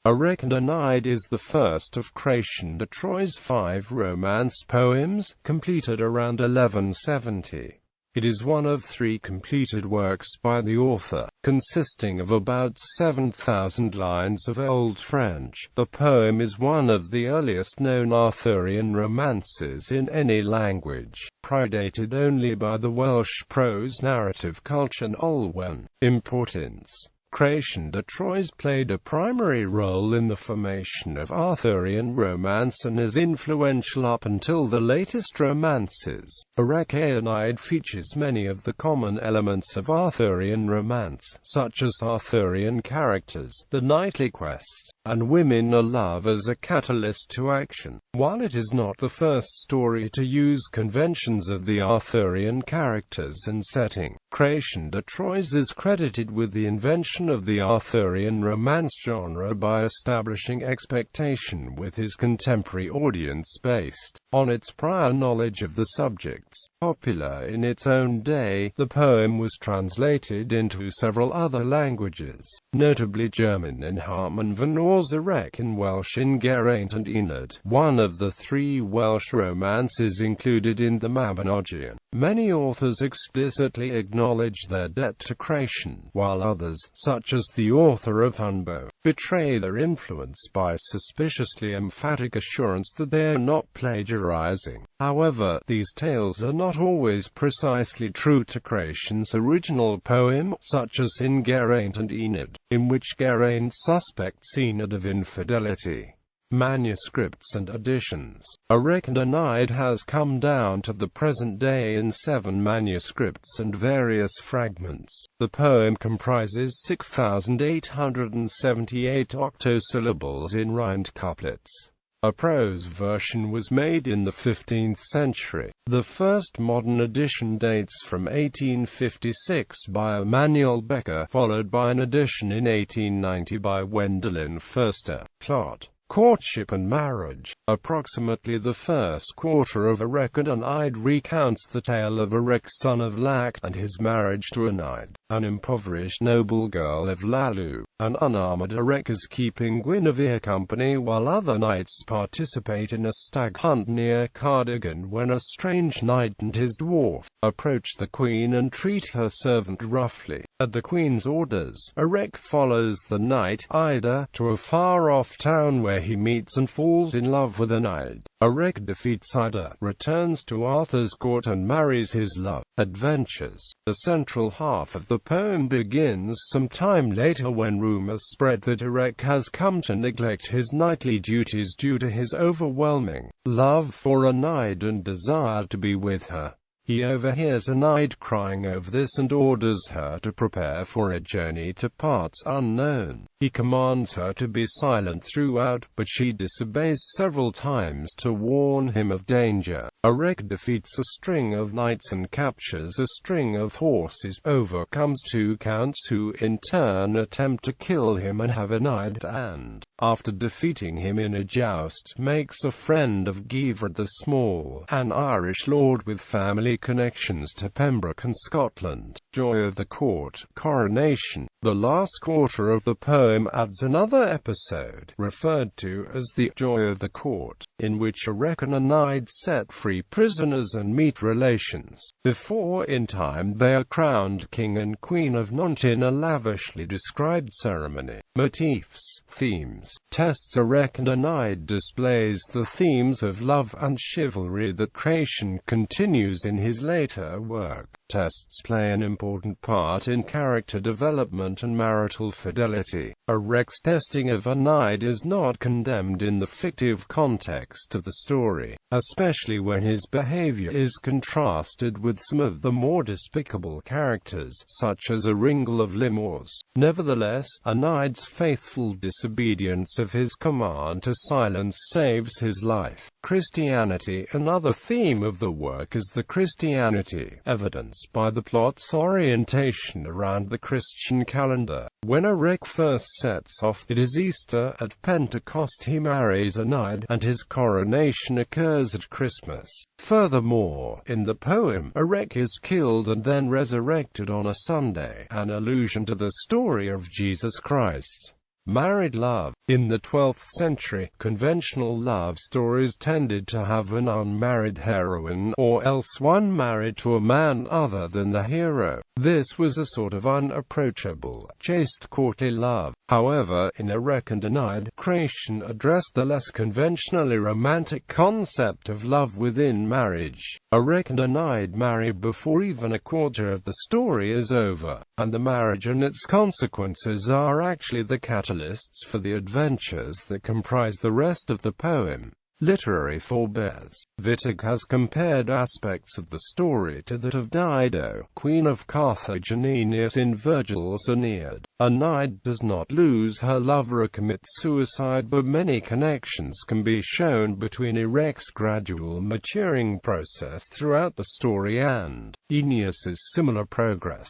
Erec and Enide is the first of Chrétien de Troyes' 5 romance poems, completed around 1170. It is one of 3 completed works by the author, consisting of about 7,000 lines of Old French. The poem is one of the earliest known Arthurian romances in any language, predated only by the Welsh prose narrative Culhwch and Olwen. Importance: Chrétien de Troyes played a primary role in the formation of Arthurian romance and is influential up until the latest romances. Erec and Enide features many of the common elements of Arthurian romance, such as Arthurian characters, the knightly quest, and women or love as a catalyst to action. While it is not the first story to use conventions of the Arthurian characters and setting, Chrétien de Troyes is credited with the invention of the Arthurian romance genre by establishing expectation with his contemporary audience based on its prior knowledge of the subjects. Popular in its own day, the poem was translated into several other languages, notably German in Hartmann van Or's Erec and Welsh in Geraint and Enide, one of the 3 Welsh romances included in the Mabinogion. Many authors explicitly acknowledge their debt to Chrétien, while others, such as the author of Unbo, betray their influence by suspiciously emphatic assurance that they are not plagiarizing. However, these tales are not always precisely true to Chrétien's original poem, such as in Geraint and Enide, in which Geraint suspects Enide of infidelity. Manuscripts and Additions. Erec and Enide has come down to the present day in 7 manuscripts and various fragments. The poem comprises 6,878 octosyllables in rhymed couplets. A prose version was made in the 15th century. The first modern edition dates from 1856 by Emanuel Becker, followed by an edition in 1890 by Wendelin Förster. Plot: courtship and marriage. Approximately the first quarter of Erec and Enide recounts the tale of Erec, son of Lac, and his marriage to Enide, an impoverished noble girl of Lallu. An unarmed Erec is keeping Guinevere company while other knights participate in a stag hunt near Cardigan when a strange knight and his dwarf approach the queen and treat her servant roughly. At the queen's orders, Erec follows the knight, Ida, to a far-off town where he meets and falls in love with Enide. Erec defeats Ida, returns to Arthur's court and marries his love. Adventures. The central half of the poem begins some time later when rumors spread that Erec has come to neglect his knightly duties due to his overwhelming love for Enide and desire to be with her. He overhears Enide crying over this and orders her to prepare for a journey to parts unknown. He commands her to be silent throughout, but she disobeys several times to warn him of danger. Erec defeats a string of knights and captures a string of horses, overcomes 2 counts who in turn attempt to kill him and have Enide, and, after defeating him in a joust, makes a friend of Givred the Small, an Irish lord with family connections to Pembroke and Scotland. Joy of the Court Coronation. The last quarter of the poem adds another episode, referred to as the Joy of the Court, in which Erec and Enide set free prisoners and meet relations, before in time they are crowned king and queen of Nantes in a lavishly described ceremony. Motifs Themes. Tests. Erec and Enide displays the themes of love and chivalry that Chrétien continues in his later work. Tests play an important part in character development and marital fidelity. Erec's testing of Enide is not condemned in the fictive context of the story, especially when his behavior is contrasted with some of the more despicable characters, such as Aringal of Limours. Nevertheless, Enide's faithful disobedience of his command to silence saves his life. Christianity. Another theme of the work is the Christianity, evidenced by the plot's orientation around the Christian calendar. When Erec first sets off, it is Easter. At Pentecost he marries Enide, and his coronation occurs at Christmas. Furthermore, in the poem, Erec is killed and then resurrected on a Sunday, an allusion to the story of Jesus Christ. Married love. In the 12th century, conventional love stories tended to have an unmarried heroine, or else one married to a man other than the hero. This was a sort of unapproachable, chaste courtly love. However, in Erec and Enide, Chrétien addressed the less conventionally romantic concept of love within marriage. Erec and Enide marry before even a quarter of the story is over, and the marriage and its consequences are actually the catalysts for the adventures that comprise the rest of the poem. Literary forebears. Wittig has compared aspects of the story to that of Dido, Queen of Carthage and Aeneas in Virgil's Aeneid. Enide does not lose her lover or commit suicide, but many connections can be shown between Erec's gradual maturing process throughout the story and Aeneas's similar progress.